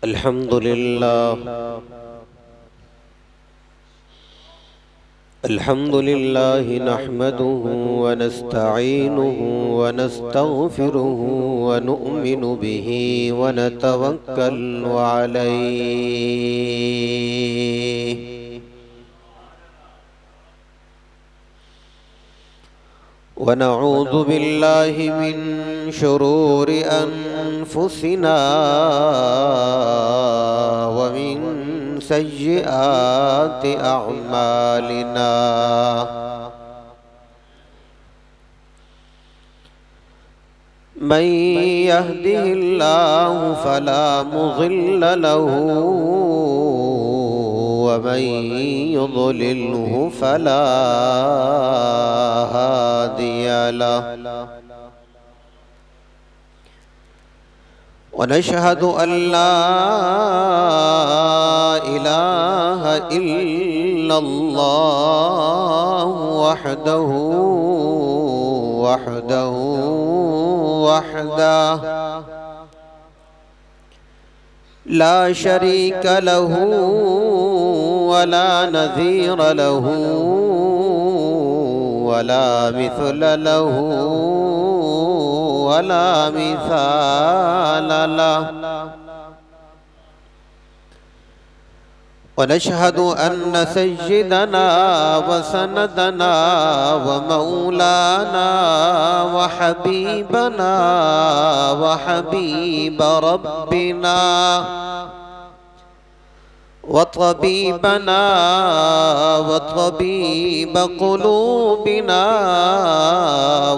अल्हम्दुलिल्लाह नहमदुहु व नस्तईनुहु व नस्तगफिरुहु व नु'मिनु बिही व नतवक्कलु अलैहि व नऊज़ु बिल्लाहि मिन शुरूरि अनफुसिना व मिन सय्यिआति अअमालिना। मन यहदिहिल्लाहु फला मुज़िल्ल लहु व मन युज़लिल्हु फला हादिय लहु। व नशहदु अल्ला इलाहा इल्लल्लाह वहदहु ला शरीक लहु वला नज़ीर लहु वला मिसल लहु वला मिसाल लहु। व नशहदु अन्न सय्यिदना व सनदना व मौलाना व हबीबना व हबीब रब्बिना व तबीबना व तबीब क़ुलूबिना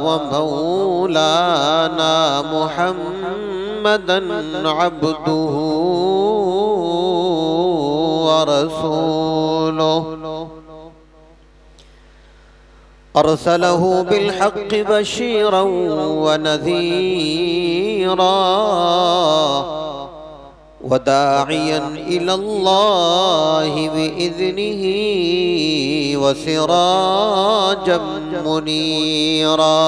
व मौलाना मुहम्मदन अब्दुहु व रसूलुहु अरसलहु बिलहक़्क़ि बशीरन व नज़ीरा व दाइयन इलल्लाहि बिइज़्निहि व सिराजम मुनीरा।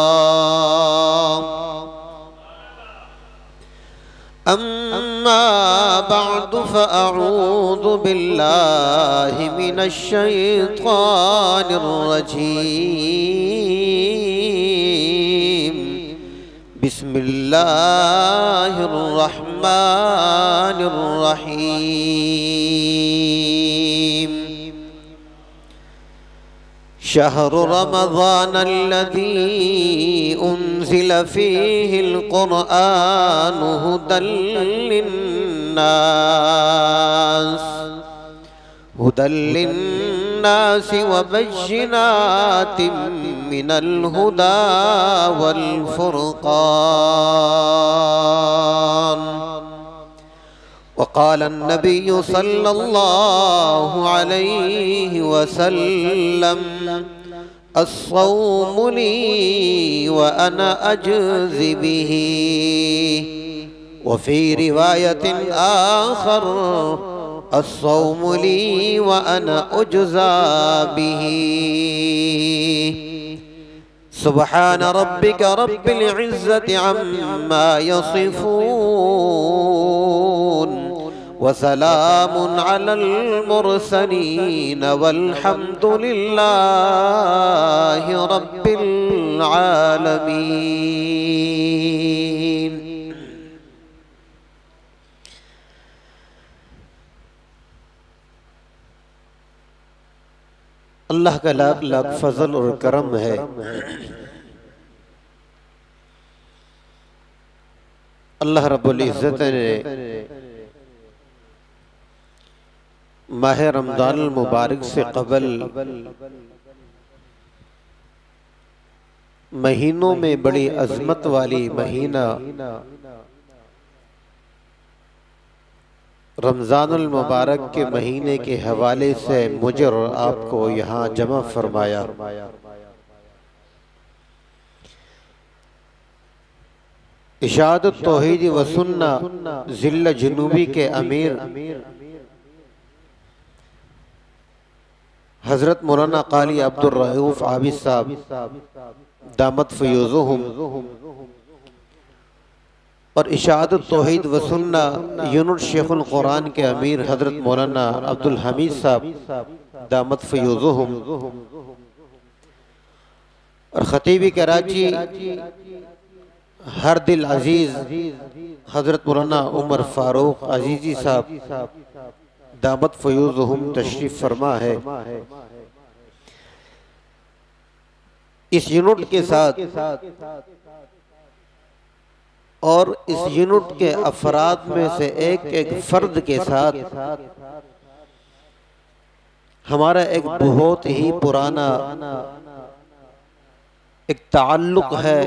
अम्मा बअदु फ़अऊज़ु बिल्लाहि मिनश शैतानिर रजीम। बिस्मिल्लाहिर रहमानिर रहीम। शहरु रमज़ानल्लज़ी उन्ज़िल फ़ीहिल क़ुरआनु हुदल लिन्नास व बय्यिनातिम मिनल हुदा वल फ़ुरक़ान। वक़ाल अन्नबिय्यु सल्लल्लाहु अलैहि वसल्लम अस्सौमु ली व अना अज्ज़ि बिही। व फ़ी रिवायतिन आखर अस्सौमु ली व अना उज्ज़ा बिही। सुब्हान रब्बिक रब्बिल इज़्ज़ति अम्मा यसिफ़ून व सलामुन अलल मुरसलीन वल्हम्दुलिल्लाहि रब्बिल आलमीन। अल्लाह का लाख लाख फजल और करम है अल्लाह रब्बुल इज़्ज़त ने माह रमज़ान मुबारक से क़बल महीनों में बड़ी अज़मत वाली महीना रमज़ानुल मुबारक के महीने के हवाले से मुझे और आपको यहाँ जमा फरमाया। इशाअत तौहीद व सुन्ना ज़िल्ला जुनूबी के अमीर हज़रत मौलाना क़ाली अब्दुर रऊफ़ आबिद साहब दामत फ़यूज़ुहुम और इशाअत तौहीद व सुन्ना यूनुट शेखुल कुरान के अमीर हज़रत मौलाना अब्दुल हमीद साहब दामत फ़यूज़ुहुम और ख़तीब कराची हर दिल अजीज़ हज़रत मौलाना उमर फ़ारूक अजीज़ी साहब दामत फ़यूज़ुहुम तशरीफ़ फरमा है। इस यूनिट के साथ और इस यूनिट के अफराद में से एक एक फर्द के साथ हमारा एक बहुत ही पुराना एक ताल्लुक है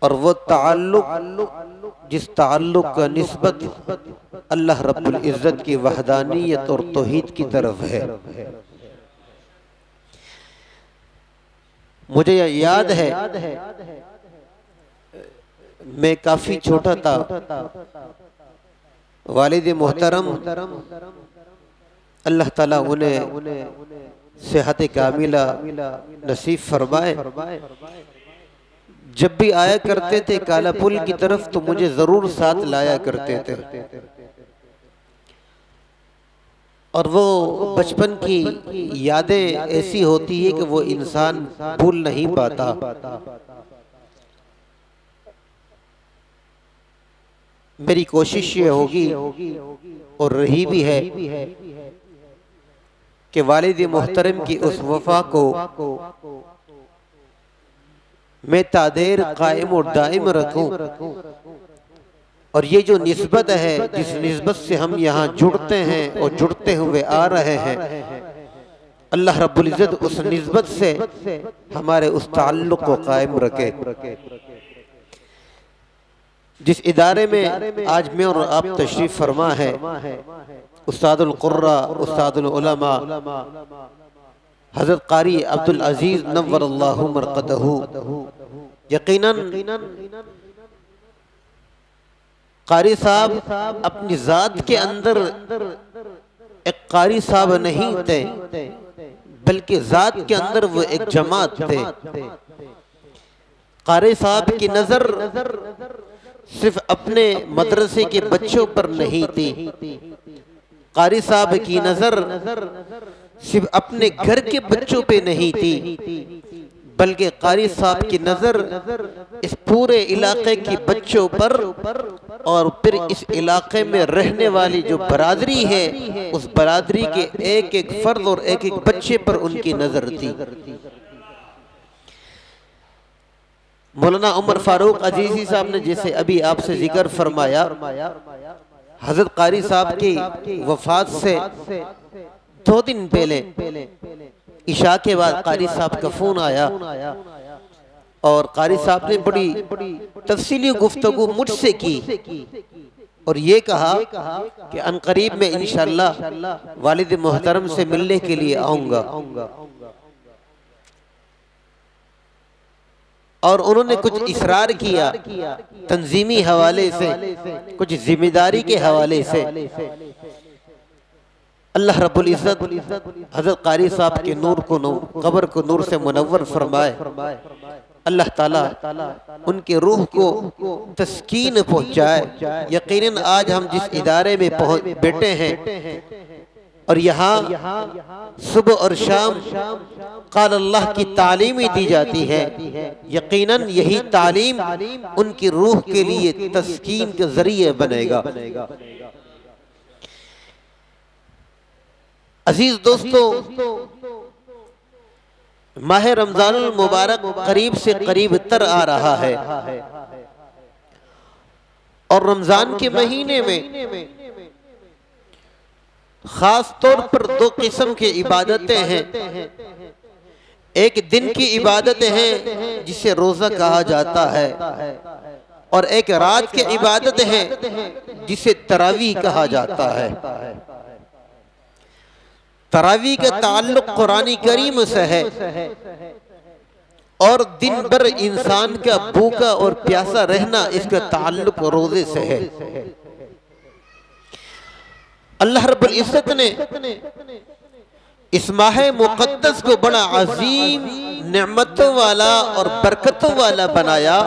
और वो ताल्लुक जिस ताल्लुक का निस्बत अल्लाह रब्बुल इज़्ज़त की वहदानियत और तौहीद की तरफ है। मुझे याद है मैं काफी छोटा था, वालिद मोहतरम अल्लाह ताला उन्हें सेहत कामिला नसीब फरमाए, जब भी आया करते थे काला पुल की तरफ तो मुझे जरूर साथ लाया करते थे और वो बचपन की यादें ऐसी होती है कि वो इंसान भूल नहीं पाता। मेरी कोशिश ये होगी और रही भी है कि वालिद मोहतरम की उस वफा को मैं तादेर कायम और दायम रखूं और ये जो निस्बत है जिस निस्बत से हम यहाँ जुड़ते हैं और जुड़ते हुए आ रहे हैं, अल्लाह रब्बुल इज़्ज़त उस निस्बत से हमारे उस ताल्लुक को कायम रखे। जिस इदारे में आज मैं और आप तशरीफ फरमा है, उस्तादुल कुर्रा उस्तादुल उलमा हज़रत कारी अब्दुल अजीज नव्वरल्लाहु मरक़दहू, यकीनन कारी साहब अपनी जात के अंदर एक कारी साहब नहीं थे, बल्कि जात के अंदर वो एक जमात थे। कारी साहब की नजर सिर्फ अपने मदरसे के बच्चों पर नहीं थी, कारी साहब की नजर सिर्फ अपने घर के बच्चों पे नहीं थी, बल्कि कारी साहब की नजर इस पूरे इलाके के बच्चों पर और फिर इस इलाके में रहने वाली जो बरादरी है उस बरादरी के एक एक फर्द और एक एक बच्चे पर उनकी नजर थी। मौलाना उमर फारूक अजीजी साहब ने जैसे अभी आपसे जिक्र फरमाया, हजरत कारी साहब की वफात से 2 दिन पहले इशा के बाद कारी साहब का फोन आया और कारी साहब ने बड़ी तफसीली गुफ्तगू मुझसे की और ये कहा कि अनकरीब में इंशाअल्लाह वालिद मोहतरम से मिलने के लिए आऊंगा। और उन्होंने कुछ इसरार किया तंजीमी हवाले से, कुछ जिम्मेदारी के हवाले से। अल्लाह रब्बुल इज़्ज़त हज़रत कारी साहब के नूर को कब्र को नूर से मुनव्वर फरमाए, अल्लाह ताला उनके रूह को तस्कीन पहुँचाए। यकीनन आज हम जिस इदारे में बैठे हैं और यहाँ सुबह और शाम क़ाल अल्लाह की तालीम दी जाती है, यकीनन यही तालीम उनकी रूह के लिए तस्कीन के जरिए बनेगा। अजीज दोस्तों, माह रमजानुल मुबारक करीब से करीब तर आ रहा है और रमजान के महीने में खास तौर पर 2 किस्म की इबादतें हैं। एक दिन की इबादतें हैं जिसे रोजा कहा जाता है और एक रात की इबादत है जिसे तरावीह कहा जाता है। तरावीह का ताल्लुक कुरानी करीम से है और दिन भर इंसान का भूखा और प्यासा रहना इसका ताल्लुक रोजे से है। अल्लाह रब्बुल इज़्ज़त ने इस माह मुक़द्दस को बड़ा अजीम नेमतों वाला और बरकतों वाला बनाया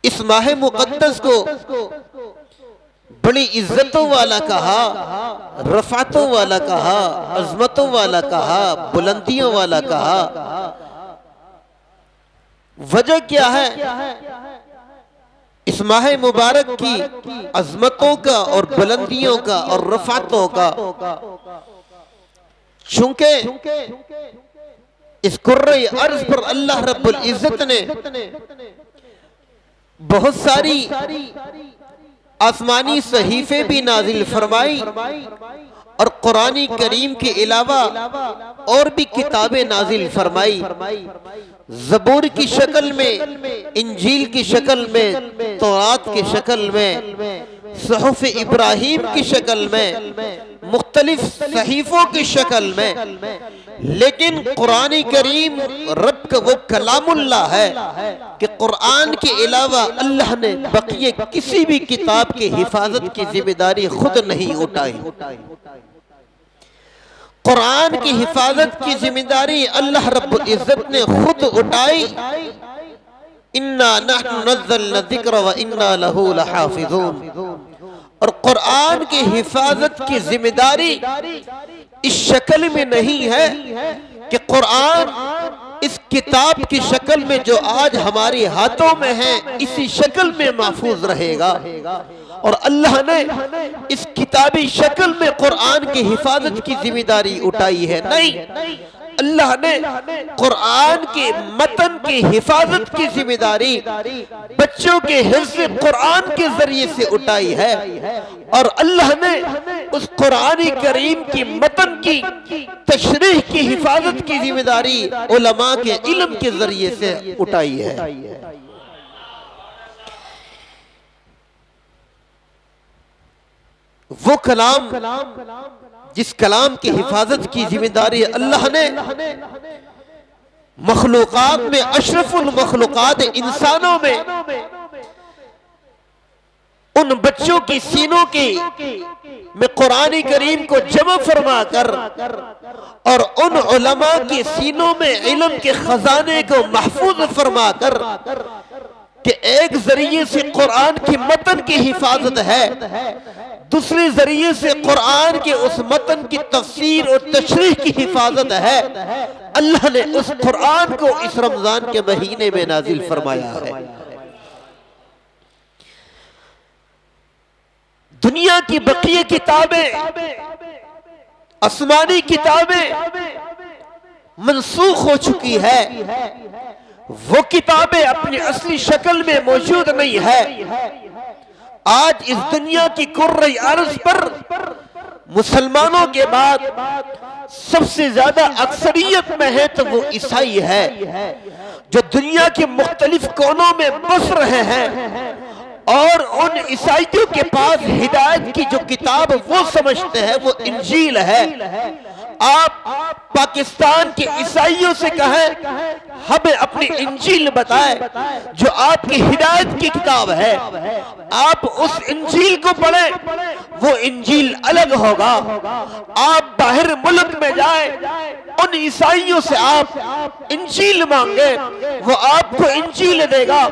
इस माह मुक़द्दस को बड़ी इज्जतों वाला कहा, रफ़ातों वाला कहा, अज़मतों वाला कहा, बुलंदियों वाला कहा। वजह क्या है? इस माह मुबारक की अज़मतों का और बुलंदियों का और रफ़ातों का, चूंकि इस कुर्रे अर्ज़ पर अल्लाह रब्बुल इज़्ज़त ने बहुत सारी आसमानी सहीफे भी नाजिल फरमाई और कुरानी करीम के अलावा और भी किताबें नाजिल फरमाई। ज़बूर की शक्ल में, इंजील की शक्ल में, तौरात की शक्ल में, सुहूफ़ इब्राहीम की शक्ल में, मुख्तलिफ सहीफों की शक्ल में। लेकिन कुरानी करीम रब का वो कलामुल्लाह है कि कुरान के अलावा अल्लाह ने बकिए किसी भी किताब की हिफाजत की जिम्मेदारी खुद नहीं उठाई। कुरान की हिफाजत की जिम्मेदारी अल्लाह रब्बुल इज़्ज़त ने खुद उठाई। इन्ना नहनु नज़्ज़लना ज़िक्र व इन्ना लहू लहाफ़िज़ून। और कुरान की हिफाजत की जिम्मेदारी इस शक्ल में नहीं है कि कुरान इस किताब की शक्ल में जो आज हमारे हाथों में है इसी शक्ल में महफूज रहेगा। और अल्लाह ने इस किताबी शक्ल में कुरान की हिफाजत की जिम्मेदारी उठाई है। नहीं, अल्लाह ने कुरान के मतन की हिफाजत की जिम्मेदारी बच्चों के हिफ्ज़ कुरान के जरिए से उठाई है। और अल्लाह ने उस कुरानी करीम की मतन की तशरीह की हिफाजत की जिम्मेदारी उलमा के इल्म के जरिए से उठाई है। वो कलाम जिस कलाम की हिफाजत की जिम्मेदारी अल्लाह ने मखलूकात में, अशरफुल मखलूकात इंसानों में, उन बच्चों की सीनों की में कुरानी करीम को जमा फरमा कर और उन उलमा के सीनों में इल्म के खजाने को महफूज फरमा कर कि एक जरिए से कुरान की मतन की हिफाजत है, दूसरे जरिए से कुरान के उस मतन की तफसीर और तशरीह की हिफाजत है। अल्लाह ने उस कुरान को इस रमजान के महीने में नाजिल फरमाया है। दुनिया की बकिया किताबें, आसमानी किताबें मनसूख हो चुकी है। वो किताबें अपनी असली शक्ल में मौजूद नहीं है। आज इस दुनिया की कुर्रे अर्ज़ पर मुसलमानों के बाद सबसे ज्यादा अक्सरियत में है तो वो ईसाई है, जो दुनिया के मुख्तलिफ कोनों में बस रहे हैं और उन ईसाइयों के पास हिदायत की जो किताब वो समझते हैं वो इंजील है। आप पाकिस्तान के ईसाइयों से कहें हमें अपनी इंजील बताएं जो आपकी हिदायत की किताब है, आप उस इंजील को पढ़ें, वो इंजील अलग होगा। आप बाहर मुल्क में जाएं, उन ईसाइयों से आप इंजील मांगे, वो आपको इंजील देगा।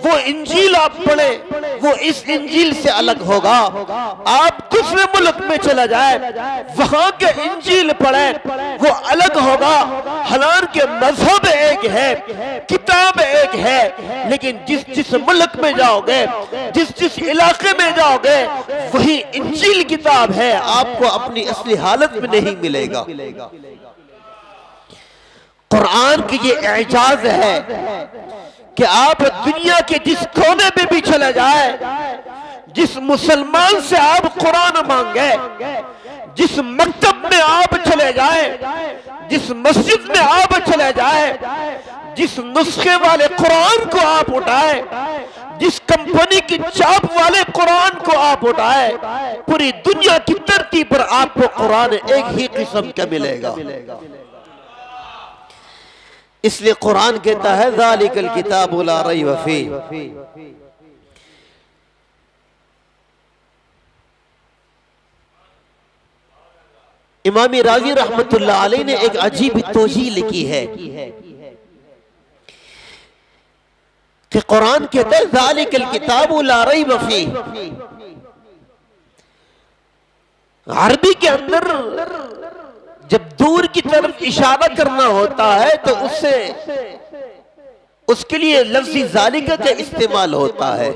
वो इंजील आप पढ़ें, वो इस इंजील से अलग होगा। आप दूसरे मुल्क में चला जाए, वहां के इंजील पढ़ें, वो अलग होगा। हालांकि मजहब एक है, किताब एक है, लेकिन जिस जिस मुल्क में जाओगे, जिस जिस इलाके में जाओगे, वही इंजील किताब है, आपको अपनी असली हालत में नहीं मिलेगा। कुरान की ये एजाज है कि आप दुनिया के जिस कोने में भी चले जाए, जिस मुसलमान से आप कुरान मांगे, जिस मकतब में आप चले जाए, जिस मस्जिद में आप चले जाए, जिस नुस्खे वाले कुरान को आप उठाए, जिस कंपनी की चाप वाले कुरान को आप उठाए, पूरी दुनिया की धरती पर आपको कुरान एक ही किस्म का मिलेगा। इसलिए कुरान कहता है ज़ालिकल किताबु ला रैब फीह। इमाम राज़ी रहमतुल्लाह अलैह ने एक अजीब तौजीह लिखी है कि कुरान कहता है ज़ालिकल किताबु ला रैब फीह। अरबी के अंदर जब दूर की तरफ इशारा करना होता है तो उससे उसके लिए लफ्ज़ ज़ालिका का इस्तेमाल होता है।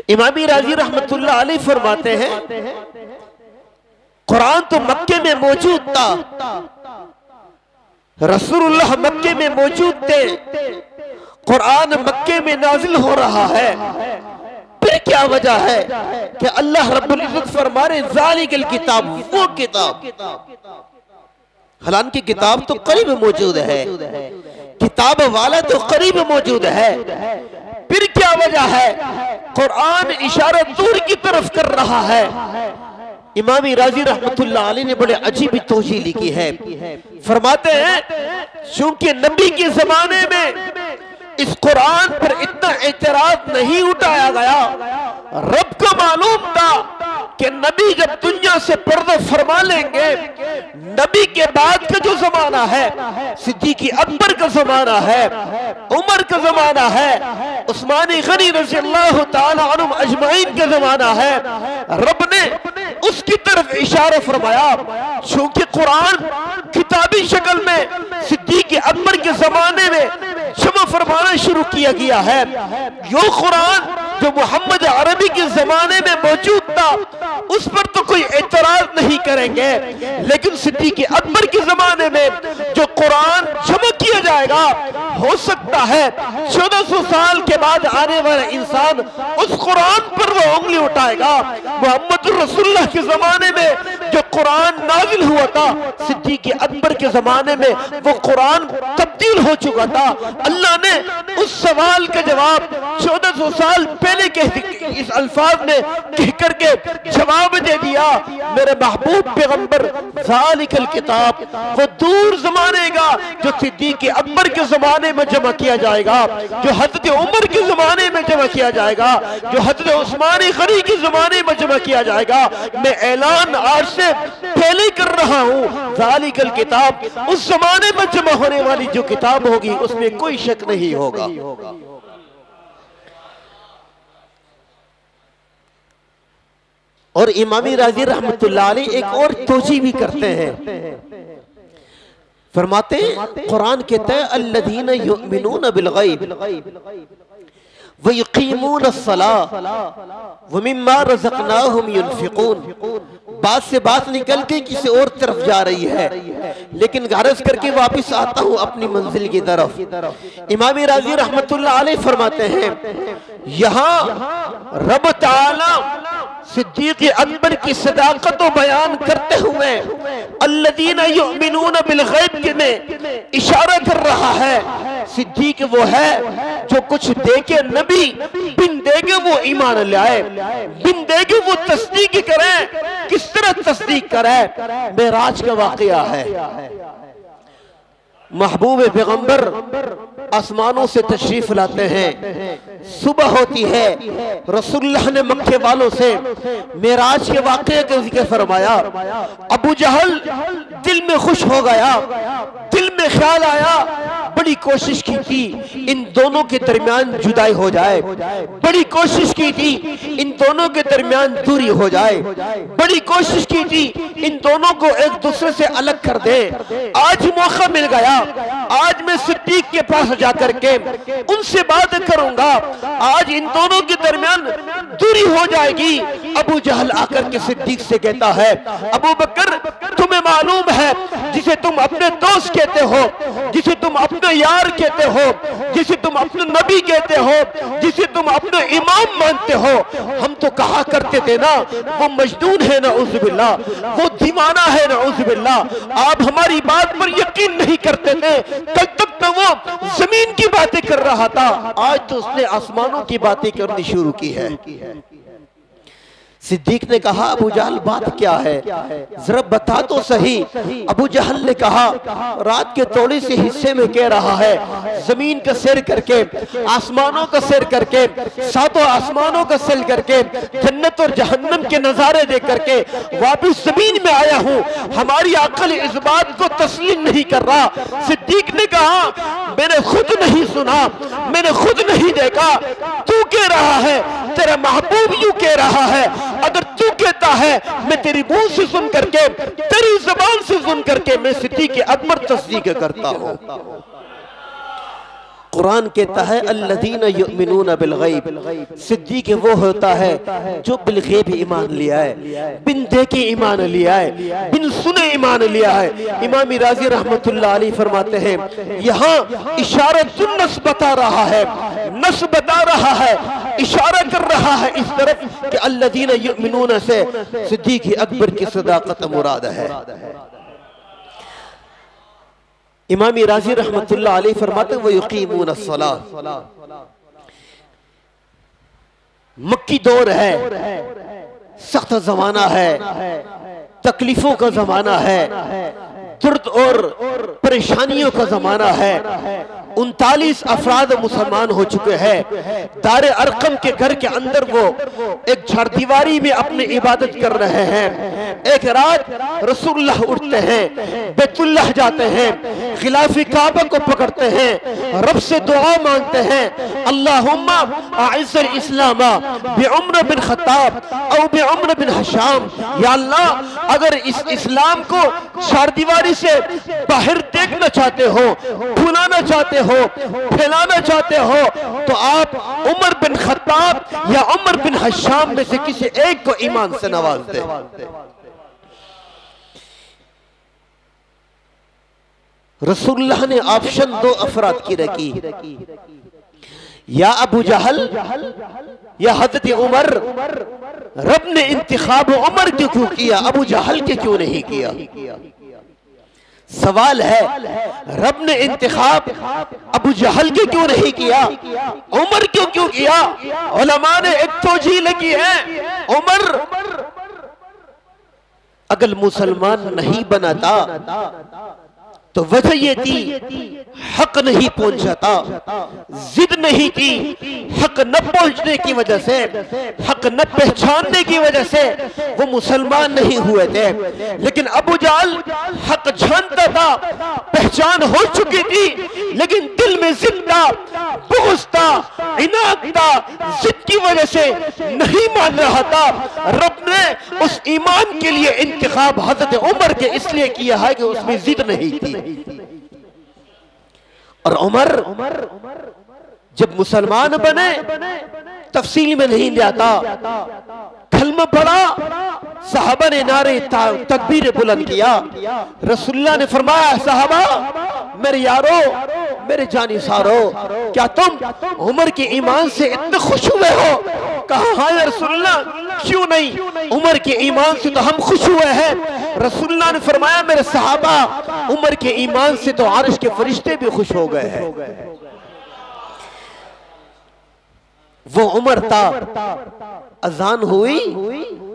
इमाम राज़ी रहमतुल्लाह अलैह फरमाते हैं कुरान तो मक्के में मौजूद था, रसूलुल्लाह मक्के में मौजूद थे, कुरान मक्के में नाजिल हो रहा है, फिर क्या वजह है कि अल्लाह रब्बुल इज्जत फरमा रहे ज़ालिकल किताब, वो किताब। हालांकि किताब तो करीब मौजूद है, किताब वाला तो करीब मौजूद है, फिर क्या वजह है? कुरान इशारा दूर की तरफ कर रहा है। इमाम राज़ी रहमतुल्लाह अलैह ने बड़े अजीब तौजीह लिखी है। फरमाते हैं चूंकि नबी के जमाने में इस कुरान पर इतना एतराज नहीं उठाया गया, रब को मालूम था कि नबी जब दुनिया से पर्दा फरमा लेंगे, नबी के बाद का जो जमाना है सिद्दीक़ अकबर का जमाना है, उमर का जमाना है, उस्मान गनी रज़ी अल्लाह ताला अन्हुम अजमाइन का जमाना है, रब ने उसकी तरफ इशारा फरमाया। चूंकि कुरान किताबी शक्ल में सिद्दीक़ अकबर के जमाने में जमा फरमाना शुरू किया गया है, यो कुरान जो मोहम्मद अरबी के जमाने में मौजूद था उस पर तो कोई एतराज नहीं करेंगे, लेकिन सिद्दीक़ अकबर के जमाने में जो कुरान जमा किया जाएगा, हो सकता है 1400 साल के बाद आने वाला इंसान उस कुरान पर वो उंगली उठाएगा। मोहम्मद रसूलुल्लाह के जमाने में जो कुरान नाजिल हुआ था, सिद्दीक़ अकबर के जमाने में वो कुरान तब्दील हो चुका था। अल्लाह ने उस सवाल का जवाब 1400 साल पहले के इस अल्फाज में कह करके जवाब दे दिया। मेरे महबूब पैगंबर ज़ालिकल किताब, वो दूर जमाने का जो सिद्दीक़ अकबर के जमाने में जमा किया जाएगा, जो हज़रत उमर के जमाने में जमा किया जाएगा, जो हज़रत उस्मान गनी के जमाने में जमा किया जाएगा, मैं ऐलान आज से पहले कर रहा हूँ, ज़ालिकल किताब उस जमाने में जमा होने वाली जो किताब होगी उसमें कोई शक नहीं होगा। और इमाम राज़ी रहमतुल्लाह अलैह एक और तौजीह भी करते हैं। फरमाते कुरान कहता है अल्लज़ीना युमिनून बिल गैब व युकीमून अस्सलाह व मिम्मा रज़क़नाहुम युनफ़िक़ून। बात से बात निकल के किसी और तरफ जा रही है, लेकिन गारज करके वापस आता हूँ अपनी मंजिल की तरफ। इमाम राज़ी रहमतुल्लाह अलैह फरमाते हैं यहाँ रब ताला सिद्दीक़ अकबर की सदाकत को बयान करते हुए अल्लज़ीना युमिनून बिल गैब में इशारा कर रहा है। सिद्दीक़ वो है जो कुछ देखे नबी बिन देखे वो ईमान लाए, बिन देखे वो तस्दीक करे। किस तरह तस्दीक करे? मेराज का वाक़या है। महबूब पैगंबर आसमानों से तशरीफ लाते हैं, सुबह होती है, रसूलुल्लाह ने मक्के वालों से मेराज के वाक़े का जिक्र फरमाया। अबू जहल दिल में खुश हो गया, दिल में ख्याल आया, बड़ी कोशिश की थी इन दोनों के दरमियान जुदाई हो जाए, बड़ी कोशिश की थी इन दोनों के दरमियान दूरी हो जाए, बड़ी कोशिश की थी इन दोनों को एक दूसरे से अलग कर दे। आज मौका मिल गया, आज मैं सिद्दीक के पास जाकर के उनसे बात करूंगा, आज इन दोनों के दरमियान दूरी हो जाएगी। अबू जहल आकर के सिद्दीक से कहता है अबू बकर तुम्हें मालूम है जिसे तुम अपने दोस्त कहते हो, जिसे तुम अपने यार कहते हो, जिसे तुम अपने नबी कहते हो, जिसे तुम अपने इमाम मानते हो, हम तो कहा करते थे ना वो मजनून है नऊज़ुबिल्लाह, वो दीवाना है नऊज़ुबिल्लाह। आप हमारी बात पर यकीन नहीं करते थे, कल तक तो वो जमीन की बातें कर रहा था, आज तो उसने आसमानों की बातें करनी शुरू की है। सिद्दीक ने कहा अबू जहल बात क्या है, जरा बता तो सही। अबू जहल ने कहा रात के थोड़े से हिस्से में कह रहा है जमीन का सैर करके, आसमानों का सैर करके, सातों आसमानों का सैर करके, जन्नत और जहन्नम के नजारे देख करके वापस जमीन में आया हूं, हमारी अक्ल इस बात को तस्लीम नहीं कर रहा। सिद्दीक ने कहा मैंने खुद नहीं सुना, मैंने खुद नहीं देखा, तू कह रहा है, तेरा महबूब यूं कह रहा है, अगर तू कहता है मैं तेरी मुंह से सुन करके, तेरी जबान से सुन करके मैं सिद्दीक अकबर तस्दीक करता हूं। कुरान कहता है अल्लज़ीना युमिनूना बिल गैब, सिद्दीक वो होता है जो बिल गैब ईमान लिया है, बिन देखे ईमान लिया है, बिन सुने ईमान लिया है। इमाम राज़ी रहमतुल्लाह अलैह फरमाते हैं यहाँ इशारतुन नस बता रहा है, नस बता रहा है, इशारा कर रहा है इस तरफ कि अल्लज़ीना युमिनूना से सिद्दीक अकबर की सदाकत मुराद है। इमाम राज़ी रहमतुल्लाह अलैह फरमाते वो युकीमून अस्सलाह, मक्की दौर है, सख्त जमाना है, तकलीफों का जमाना है, दर्द और परेशानियों का जमाना है। 39 अफराद मुसलमान हो चुके हैं। दारे अरकम के घर के अंदर वो एक झाड़दीवारी में अपनी इबादत कर रहे हैं। एक रात रसूलुल्लाह उठते हैं, बैतुल्लाह जाते हैं, खिलाफी काबा को पकड़ते हैं, रब से दुआ मांगते हैं अल्लाहुम्मा आइज़्ज़िल इस्लामा बिउमर बिन खत्ताब औ बिउमर बिन हशाम। या अल्लाह अगर इस इस्लाम को झाड़दीवारी से बाहर देखना चाहते हो, भुलाना चाहते हो, फैलाना चाहते हो, तो आप उमर बिन खत्ताब या उमर बिन हशाम में से किसी एक को ईमान से नवाज दे। रसूलुल्लाह ने ऑप्शन 2 अफराद की रखी, या अबू जहल या हज़रत उमर। रब ने इंतखाब उमर क्यों किया, अबू जहल के क्यों नहीं किया? सवाल है, रब ने इंतखाब अबू जहल के क्यों नहीं किया, उमर क्यों किया? उलमा ने एक तौजीह लगी है, उमर अगर मुसलमान नहीं बनाता तो वजह ये थी हक नहीं पहुंचाता, जिद नहीं थी, हक न पहुंचने की वजह से, हक न पहचानने की वजह से वो मुसलमान नहीं हुए थे। लेकिन अबू जहल हक जानता था, पहचान हो चुकी थी, लेकिन दिल में जिद था, बुग़्ज़ था, इनाद था, जिद की वजह से नहीं मान रहा था। रब ने उस ईमान के लिए इंतखाब हज़रत उमर के इसलिए किया है कि उसमें जिद नहीं थी। और उमर जब मुसलमान बने तफसील में नहीं जाता, कलमा पढ़ा, सहाबा ने नारे तकबीर बुलंद किया। रसूलुल्लाह ने फरमाया सहाबा मेरे यारो, मेरे जानी सारो, क्या तुम उमर के ईमान से इतने खुश हुए हो? कहा हाँ या रसूलुल्लाह, क्यों नहीं, उमर के ईमान से तो हम खुश हुए हैं। रसूलुल्लाह ने फरमाया मेरे सहाबा उमर के ईमान से तो अर्श के फरिश्ते भी खुश हो गए हैं। वो उमर था, अजान हुई,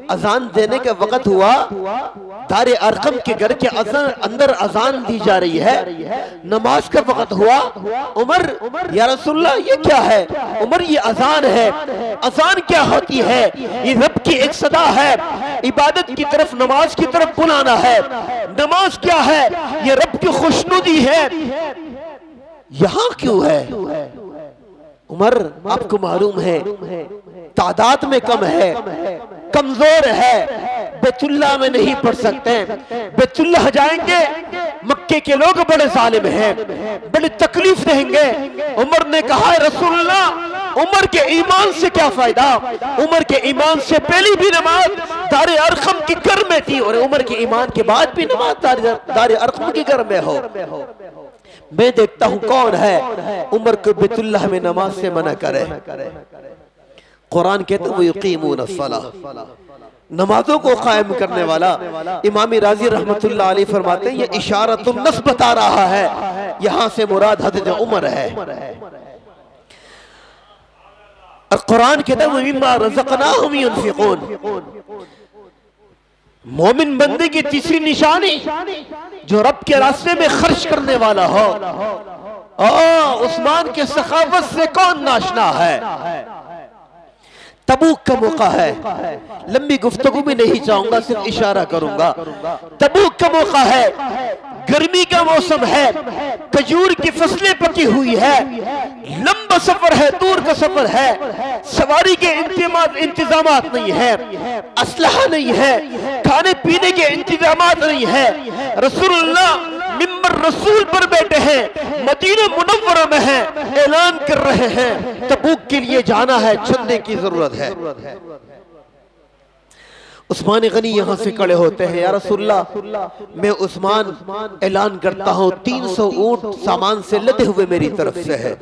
अजान देने का वक्त हुआ, दारे अरकम के घर के अंदर अजान दी जा रही है, नमाज का वक्त हुआ। उमर या रसूलुल्लाह ये क्या है? उमर ये अजान है। अजान क्या होती है? ये रब की एक सदा है, इबादत की तरफ, नमाज की तरफ बुलाना है। नमाज क्या है? ये रब की खुशनुदी है। यहां क्यों है? उमर आपको मालूम है तादाद में कम है, कमजोर है, बैतुल्लाह में नहीं पढ़ सकते। बैतुल्लाह जाएंगे, मक्के के लोग बड़े जालिम हैं, बड़ी तकलीफ देंगे। उमर ने कहा रसूलुल्लाह उमर के ईमान से क्या फायदा? उमर के ईमान से पहली भी नमाज दारे अरकम के घर में थी और उमर के ईमान के बाद भी नमाज दारे अरकम के घर में हो। मैं देखता हूं कौन है उमर को बैतुल्लाह में नमाज से मना करे। कुरान कहते वो युकीमून अस्सलाह, नमाजों को कायम करने वाला। इमाम राज़ी रहमतुल्लाह अलैह फरमाते हैं ये इशारतुन नस बता रहा है, यहां से मुराद हज़रत उमर है। और कुरान कहता है मिम्मा रज़क़नाहुम युनफ़िक़ून, मोमिन बंदे की तीसरी निशानी जो रब के रास्ते में खर्च करने वाला हो। उस्मान के सखावत से कौन नाशना है। तबूक का मौका है, लंबी गुफ्तगू में नहीं चाहूंगा, सिर्फ इशारा करूंगा। तबूक का मौका है, गर्मी का मौसम है, खजूर की फसलें पकी हुई है, लंबा सफर है, दूर का सफर है, सवारी के इंतजामात नहीं है, असलहा नहीं है, खाने पीने के इंतजामात नहीं है। रसूलुल्लाह मिंबर रसूल पर बैठे हैं, मदीना मुनव्वरा में हैं, ऐलान कर रहे हैं तबूक के लिए जाना है, चलने की जरूरत है। उस्मान गनी यहां से खड़े होते हैं, या रसूलल्लाह मैं उस्मान ऐलान करता हूं 300 ऊंट सामान से लदे हुए मेरी तरफ से है।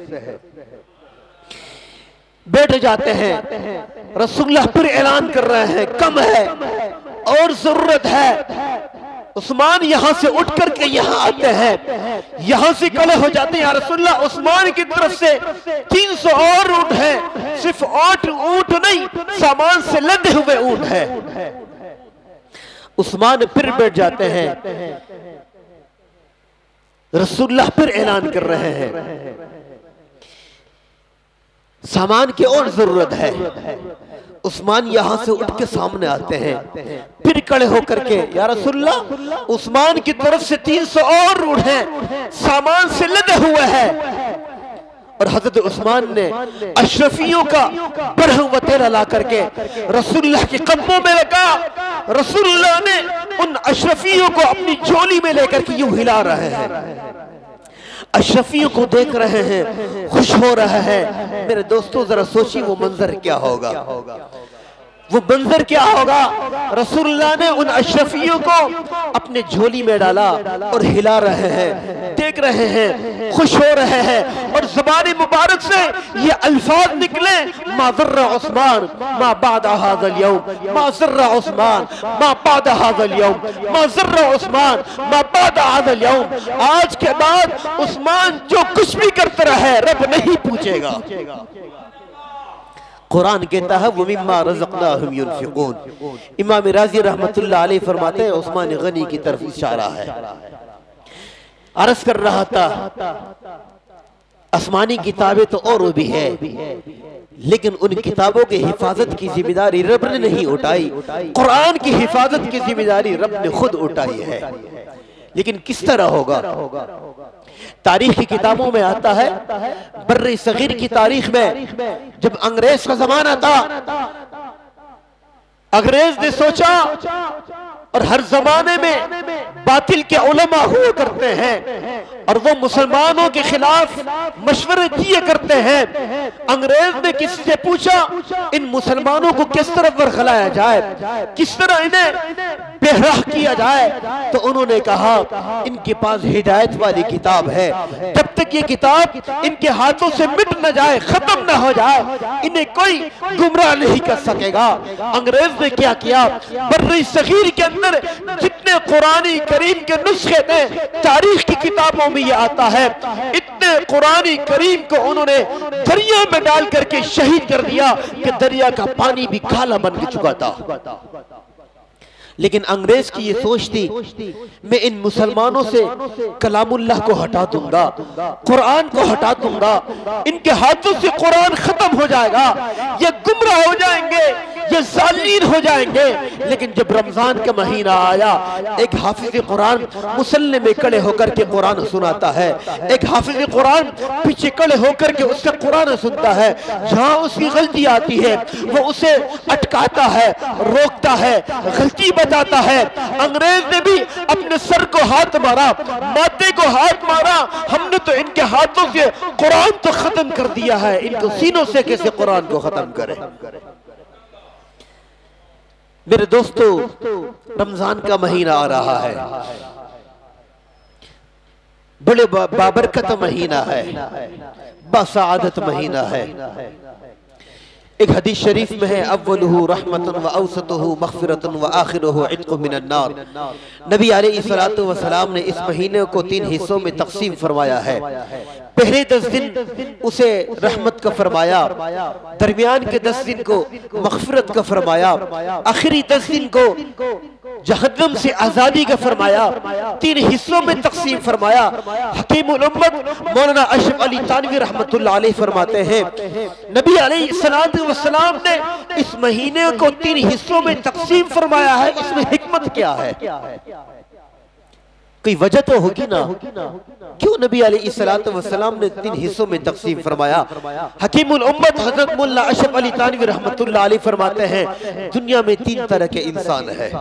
बैठ जाते हैं, रसूलल्लाह फिर ऐलान कर रहे हैं कम है और जरूरत है। उस्मान यहां से उठ करके यहां आते हैं, यहां से खड़े हो जाते हैं, या रसूलल्लाह उस्मान की तरफ से 300 और ऊंट हैं, सिर्फ 8 ऊंट नहीं, सामान से लदे हुए ऊंट है। उस्मान फिर बैठ जाते हैं, रसूलल्लाह फिर ऐलान कर रहे हैं सामान की और जरूरत है। उस्मान यहां से उठ के सामने आते हैं, फिर खड़े होकर के, या रसूलल्लाह उस्मान की तरफ से 300 और ऊंट हैं, सामान से लदे हुए हैं। और हजरत उस्मान ने अशरफियों का बरहम वतेरा ला करके रसूलुल्लाह के कदमों में रखा। रसूलुल्लाह ने उन अशरफियों को अपनी झोली में लेकर के यूं हिला रहे हैं, अशरफियों को देख रहे हैं, खुश हो रहे हैं। मेरे दोस्तों जरा सोचिए वो मंजर क्या होगा, वो मंजर क्या होगा। रसूलुल्लाह ने उन अशरफियों को अपने झोली में डाला और हिला रहे हैं, देख रहे हैं, खुश हो रहे हैं। और ज़बान मुबारक से ये अल्फाज निकले, मा ज़र्रा उस्मान मा बाद हाज़ल यौम, मा ज़र्रा उस्मान मा बाद हाज़ल यौम, मा ज़र्रा उस्मान मा बाद हाज़ल यौम। आज के बाद उस्मान जो कुछ भी करता रहे रब नहीं पूछेगा। कुरान कहता है वो मिम्मा रज़क़नाहुम युनफ़िक़ून। इमाम राज़ी रहमतुल्लाह अलैह फरमाते हैं उस्मान गनी की तरफ इशारा है। अर्ज़ कर रहा था आसमानी किताबें तो और भी है, लेकिन उन किताबों की हिफाजत की जिम्मेदारी रब ने नहीं उठाई, कुरान की हिफाजत की जिम्मेदारी रब ने खुद उठाई है। लेकिन किस तरह होगा। तारीख की किताबों में आता है, बर्रे सगीर की तारीख में जब अंग्रेज का जमाना था, अंग्रेज ने सोचा, और हर जमाने में बातिल के उलमा हुआ करते हैं और वो मुसलमानों के खिलाफ मशवरे दिए करते हैं। अंग्रेज ने किसी से पूछा इन मुसलमानों को किस तरह वरगलाया जाए, किस तरह इन्हें बेराह किया जाए। तो उन्होंने कहा इनके पास हिदायत वाली किताब है, जब तक ये किताब इनके हाथों से मिट न जाए, खत्म न हो जाए, इन्हें कोई गुमराह नहीं कर सकेगा। अंग्रेज ने क्या किया, बर्रे सगीर के अंदर जितने कुरानी करीम के नुस्खे थे, तारीख की किताबों में ये आता है, इतने कुरानी करीम को उन्होंने दरिया में डाल करके शहीद कर दिया कि दरिया का पानी भी काला बन चुका था। लेकिन अंग्रेज की ये सोच थी मैं इन मुसलमानों से कलामुल्लाह को हटा दूंगा, कुरान को हटा दूंगा, इनके हाथों से कुरान खत्म हो जाएगा, ये गुमराह हो जाएंगे, ये जालिम हो जाएंगे। लेकिन जब रमजान का महीना आया, एक हाफिज कुरान मुसल्ले में खड़े होकर के कुरान सुनाता है, एक हाफिज कुरान पीछे खड़े होकर के उससे कुरान सुनता है, जहां उसकी गलती आती है वो उसे अटकाता है, रोकता है, गलती बताता है। अंग्रेज ने भी अपने सर को हाथ मारा, माथे को हाथ मारा, हमने तो इनके हाथों से कुरान तो खत्म कर दिया है, इनको सीनों से कैसे कुरान को खत्म करें। मेरे दोस्तों रमजान का महीना आ रहा है, बड़े बाबरकत महीना है, बासादत महीना है। एक हदीस शरीफ में है, अव्वलुहु रहमतुन व औसतुहु मग़फ़िरतुन व आखिरुहु इत्क़ुम मिनन नार। नबी अलैहिस्सलातु वस्सलाम ने इस महीने को 3 हिस्सों में तक़सीम फरमाया है। पहले 10 दिन उसे रहमत का फरमाया, दरमियान के 10 दिन को मग़फ़िरत का फरमाया, आखिरी 10 दिन को जहन्नम से आजादी का फरमाया। 3 हिस्सों में तक़सीम फरमाया। हकीमुल उम्मत मौलाना अशरफ अली थानवी रहमतुल्लाह अलैह फरमाते हैं, नबी अलैहिस्सलातु वस्सलाम ने इस महीने को 3 हिस्सों में तक़सीम फरमाया है। इसमें हिकमत क्या है? कोई वजह तो होगी ना, क्यों नबी अलैहिस्सलातु वस्सलाम ने 3 हिस्सों में तक़सीम फरमाया? हकीमुल उम्मत हज़रत मुल्ला अशरफ अली थानवी रहमतुल्लाह अलैह फरमाते हैं, दुनिया में 3 तरह के इंसान है।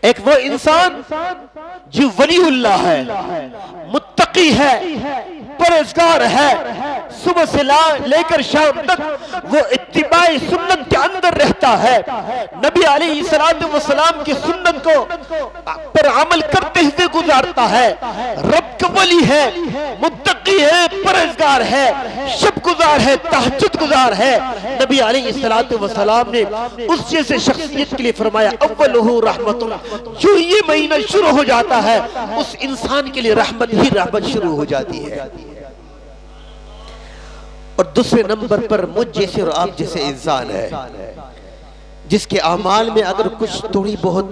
एक वो इंसान जो वलीउल्लाह है, मुत्तकी है, परहेज़गार है, सुबह से लेकर शाम तक वो इत्तिबाए सुन्नत के अंदर रहता है, नबी अलैहिस्सलातु वस्सलाम की सुन्नत को पर अमल करते हुए गुजारता है, रब का वली है, मुत्तकी है, परहेज़गार है, शब गुजार है, तहज्जुद गुजार है। नबी अलैहिस्सलातु वस्सलाम ने उस जैसे शख्सियत के लिए फरमाया, अव्वलुहु रहमतुन, जो ये महीना शुरू हो जाता है उस इंसान के लिए रहमत ही रहमत शुरू हो जाती है। और दूसरे नंबर पर मुझ जैसे और आप जैसे इंसान है, जिसके अमाल में अगर कुछ थोड़ी बहुत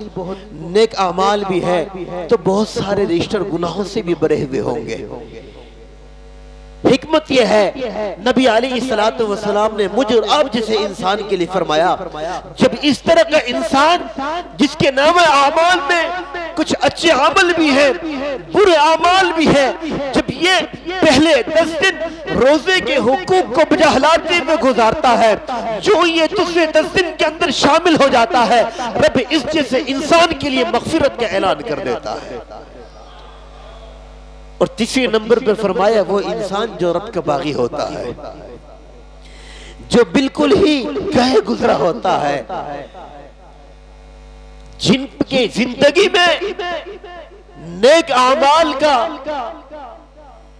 नेक अमाल भी है तो बहुत सारे रजिस्टर गुनाहों से भी भरे हुए होंगे। हिकमत यह है, नबी अलैहिस्सलातु वस्सलाम ने मुझ और आप जैसे इंसान के लिए फरमाया, जब इस तरह का इंसान जिसके नाम आमाल में कुछ अच्छे अमल भी है, बुरे अमाल भी है, जब ये पहले 10 दिन रोजे के हुकूक को बजाहलाते में गुजारता है, जो ये दूसरे 10 दिन के अंदर शामिल हो जाता है, रब इस जैसे इंसान के लिए मग़फ़िरत का ऐलान कर देता है। और तीसरे नंबर पर फरमाया, वो इंसान जो रब का बागी होता है, जो बिल्कुल ही गए गुजरा होता है, जिनके जिंदगी में नेक आमाल का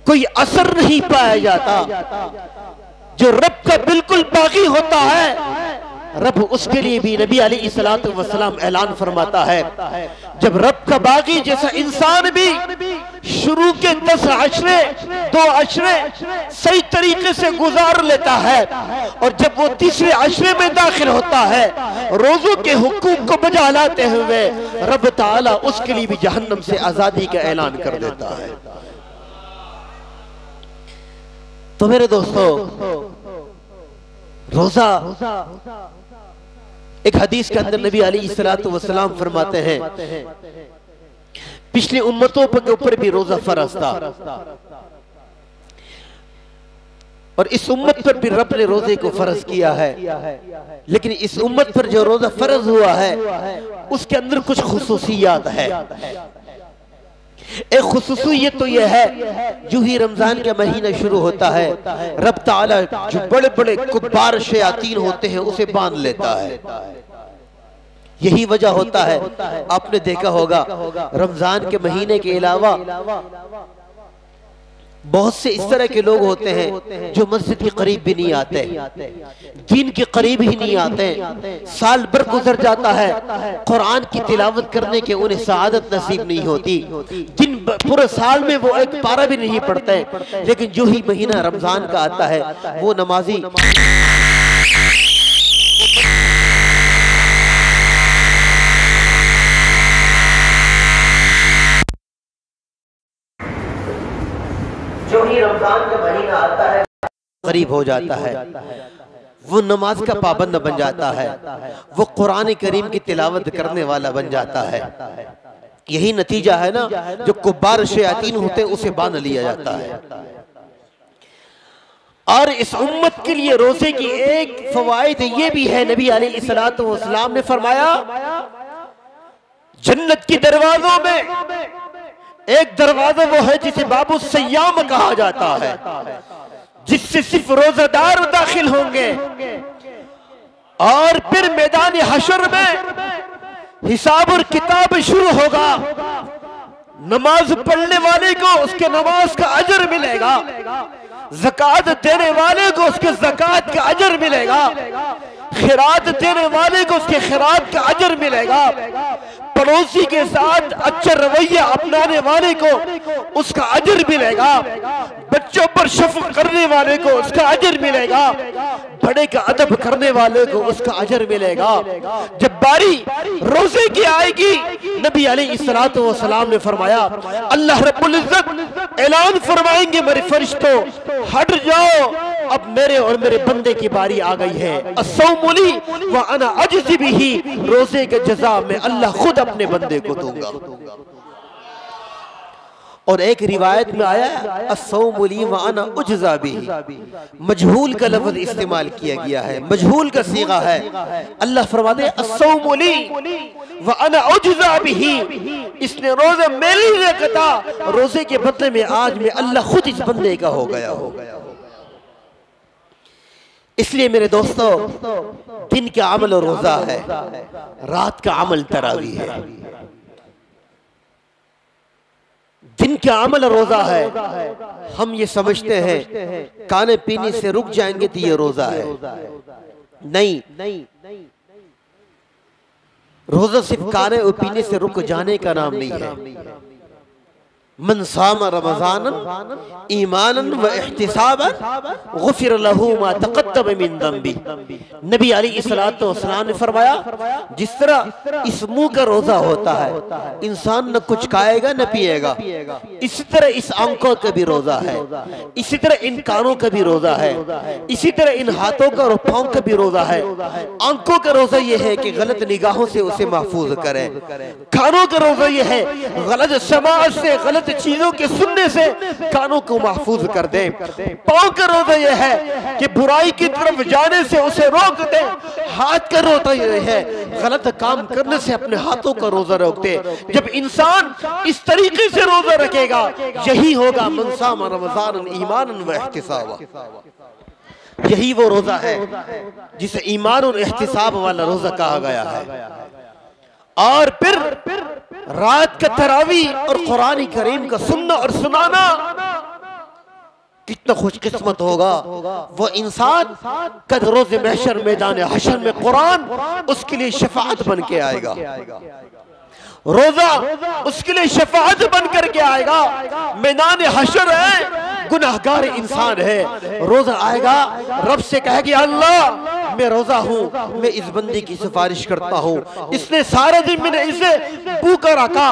कोई असर नहीं पाया जाता, जो रब का बिल्कुल बागी होता है, रब उसके लिए भी नबी अलैहिस्सलातु वस्सलाम ऐलान फरमाता है, जब रब का बागी जैसा इंसान भी शुरू के 10 अशरे 2 अशरे सही तरीके से गुजार लेता है, और जब वो तीसरे अशरे में दाखिल होता है रोजों के हुकूक को बजा लाते हुए, रब ताला उसके लिए भी जहन्नम से आजादी का ऐलान कर देता है। तो मेरे दोस्तों, रोजा एक हदीस के अंदर नबी अलैहिस्सलातु वस्सलाम फरमाते हैं, पिछली उम्मतों के ऊपर भी रोजा फर्ज था, और इस उम्मत पर भी रब ने रोजे को फर्ज किया है, लेकिन इस उम्मत पर जो रोजा फर्ज हुआ है उसके अंदर कुछ खुसूसियात है। एक खुसूसियत तो यह है, जो ही रमजान का महीना शुरू होता है, रब ताला जो बड़े बड़े कुब्बार शयातीन होते हैं उसे बांध लेता है। यही वजह होता है, आपने देखा होगा रमजान के महीने के अलावा बहुत से इस तरह के लोग होते हैं जो मस्जिद के करीब भी नहीं आते, दीन के करीब ही नहीं आते, साल भर गुजर जाता है, कुरान की तिलावत करने के उन्हें सआदत नसीब नहीं होती, दिन पूरे साल में वो एक पारा भी नहीं पढ़ते, लेकिन जो ही महीना रमजान का आता है वो नमाजी जो ही रमजान का महीना आता है करीब हो जाता है, वो नमाज का पाबंद बन जाता है, वो कुरान करीम की तिलावत करने वाला बन जाता है। यही नतीजा है ना, जो कुब्बार शयातीन होते हैं उसे बांध लिया जाता है। और इस उम्मत के लिए रोजे की एक फवाइद ये भी है, नबी अलैहिस्सलातु वस्सलाम ने फरमाया, जन्नत की दरवाजों में एक दरवाजा वो है जिसे बाबू सयाम कहा जाता है, जिससे सिर्फ रोजादार दाखिल होंगे, और फिर मैदान हशर में हिसाब और किताब शुरू होगा। नमाज पढ़ने वाले को उसके नमाज का अजर मिलेगा, ज़कात देने वाले को उसके ज़कात का अजर मिलेगा, खिरात देने वाले को उसके खिरात का अजर मिलेगा, पड़ोसी के साथ अच्छा रवैया अपनाने वाले को उसका अजर मिलेगा, बच्चों पर शफ़क़त करने वाले को उसका अजर मिलेगा, बड़े का अदब करने वाले को उसका अजर मिलेगा। जब बारी रोजे की आएगी, नबी अलैहिस्सलातु वस्सलाम ने फरमाया, अल्लाह रब्बुल इज्जत ऐलान फरमाएंगे मेरे फरिश्तों, हट जाओ, अब मेरे और मेरे बंदे की बारी आ गई है। अस्सौमुली व अना अजज़ी बिही, रोजे के जज़ा में अल्लाह खुद अपने बंदे को दूंगा। और एक रिवायत में आया अस्सौमुली व अना उजज़ा बिही, मजहूल का लफ्ज़ इस्तेमाल किया गया है, मजहूल का सीगा है। अल्लाह फरमाते हैं अस्सौमुली व अना उजज़ा बिही, इसने रोजा मेरे लिए रखा, रोजे के बदले में आज मैं अल्लाह खुद इस बंदे का हो गया हो। इसलिए मेरे दोस्तों, दिन का अमल रोजा है, रात का अमल तरावी है। दिन का अमल रोजा है। हम ये समझते हैं खाने पीने से रुक जाएंगे तो ये रोजा है, नहीं, रोजा सिर्फ खाने और पीने से रुक जाने का नाम नहीं है। मन साम रमज़ान ईमानन व इहतिसाबन गुफिर लहू मा तक़द्दम मिन दम्बी। नबी अलैहिस्सलातु वस्सलाम ने फरमाया, जिस तरह इस मुंह का रोजा होता है, इंसान न कुछ खाएगा न पिएगा, इसी तरह इस आंखों का भी रोजा है, इसी तरह इन कानों का भी रोजा है, इसी तरह इन हाथों का और पांव का भी रोजा है। आंखों का रोजा यह है कि गलत निगाहों से उसे महफूज करें, कानों का रोजा यह है गलत समाज से, गलत चीजों के सुनने से कानों को महफूज कर दे। पांव का रोजा यह है कि बुराई की तरफ जाने से उसे रोक दे। हाथ का रोजा यह है गलत काम करने से अपने हाथों का रोजा रोक दे। जब इंसान इस तरीके से रोजा रखेगा, यही होगा मन साम रमज़ान ईमानन व इहतिसाबा। यही वो रोजा है जिसे ईमान और एहतिसाब वाला रोजा कहा गया है। और फिर रात का तरावी और कुरान करीम का सुनना और सुनाना, कितना खुशकिस्मत होगा वो इंसान कद रोज़े महशर मैदान हशर में कुरान उसके लिए शफाअत बन के आएगा। रोजा उसके लिए शफाअत बन करके आएगा। मैदान हशर है, गुनाहगार इंसान है, रोजा आएगा, रब से कहेगी अल्लाह मैं रोजा हूँ, मैं इस बंदे की सिफारिश करता हूँ, इसने सारा दिन मैंने इसे भूखा रखा,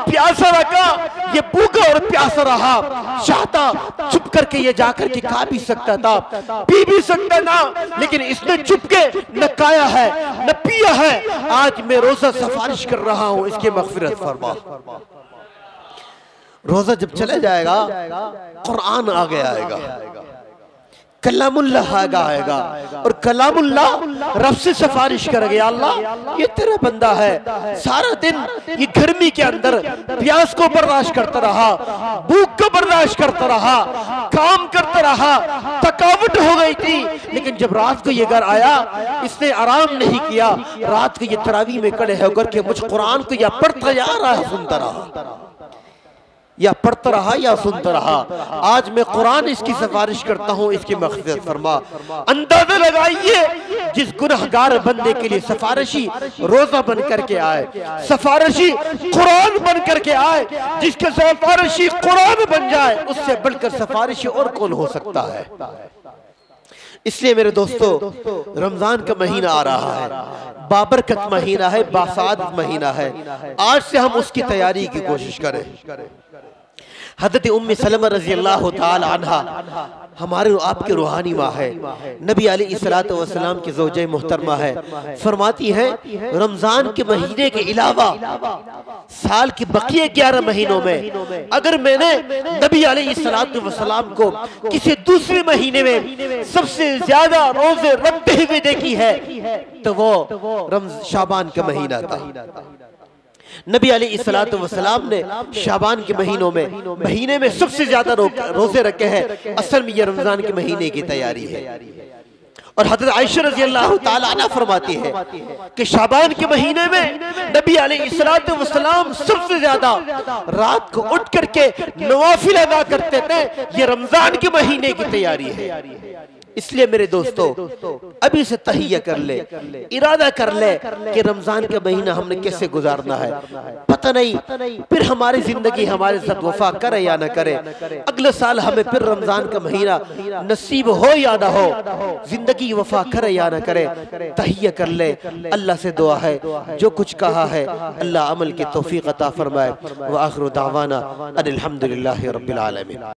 प्यासा रखा, ये भूखा और प्यासा रहा, चाहता चुप करके ये जाकर के खा भी सकता था, पी भी सकता था, लेकिन इसने चुप के न खाया है न पिया है। आज मैं रोजा सिफारिश कर रहा हूँ, इसके मग़फ़िरत फरमा। रोजा जब चले जाएगा, कुरान आगे आएगा, कलामुल्लाह आएगा, और कलामुल्लाह रब से सिफारिश करेंगे, अल्लाह ये तेरा बंदा है, सारा दिन ये गर्मी के अंदर प्यास को बर्दाश्त करता रहा, भूख को बर्दाश्त करता रहा, काम करता रहा, थकावट हो गई थी, लेकिन जब रात को ये घर आया, इसने आराम नहीं किया, रात को ये तरावी में खड़े होकर के मुझ कुरान को या पढ़ता या सुनता रहा, या पढ़ता रहा या सुनता रहा। आज मैं कुरान इसकी सिफारिश करता हूँ, इसकी मग़फ़िरत फरमा। अंदाजा लगाइए जिस गुनहगार बंदे के लिए सिफारिशी रोजा बन करके आए, सिफारिशी कुरान बन करके आए, जिसके सिफारिशी कुरान बन जाए, उससे बढ़कर सिफारिशी और कौन हो सकता है। इसलिए मेरे दोस्तों, रमजान का महीना आ रहा है, बाबरकत महीना है, बासाद महीना है। आज से हम उसकी तैयारी की कोशिश करें। हज़रत उम्मे सलमा रज़ी अल्लाह ताला अन्हा हमारे आपके रूहानी माँ है, नबी अलैहिस्सलातु वस्सलाम की ज़ौजे मोहतरमा है। फरमाती है रमजान के महीने के अलावा साल के बकिए 11 महीनों में अगर मैंने नबी अलैहिस्सलातु वस्सलाम को किसी दूसरे महीने में सबसे ज्यादा रोजे रखते हुए देखी है तो वो शाबान का महीना था। नबी अलैहिस्सलातु वस्सलाम ने शाबान के महीने में सबसे ज्यादा रोजे रखे हैं। असल में ये रमजान के महीने की तैयारी है। और हज़रत आयशा रज़ी अल्लाह ताला अन्हा फरमाती है कि शाबान के महीने में नबी अलैहिस्सलातु वस्सलाम सबसे ज्यादा रात को उठ करके नवाफिल अदा करते थे। ये रमजान के महीने की तैयारी है। इसलिए मेरे दोस्तों अभी से तहिया कर ले, इरादा कर ले कि रमजान का महीना हमने कैसे गुजारना है। पता नहीं फिर हमारी जिंदगी हमारे साथ वफा करे या ना करे, अगले साल हमें फिर रमजान का महीना नसीब हो या ना हो, जिंदगी वफा करे या ना करे। तहिया कर ले, अल्लाह से दुआ है जो कुछ कहा है अल्लाह अमल की तौफीक अता फरमाए। व आखिरु दावाना अनिल हम्दुलिल्लाहि रब्बिल आलमीन।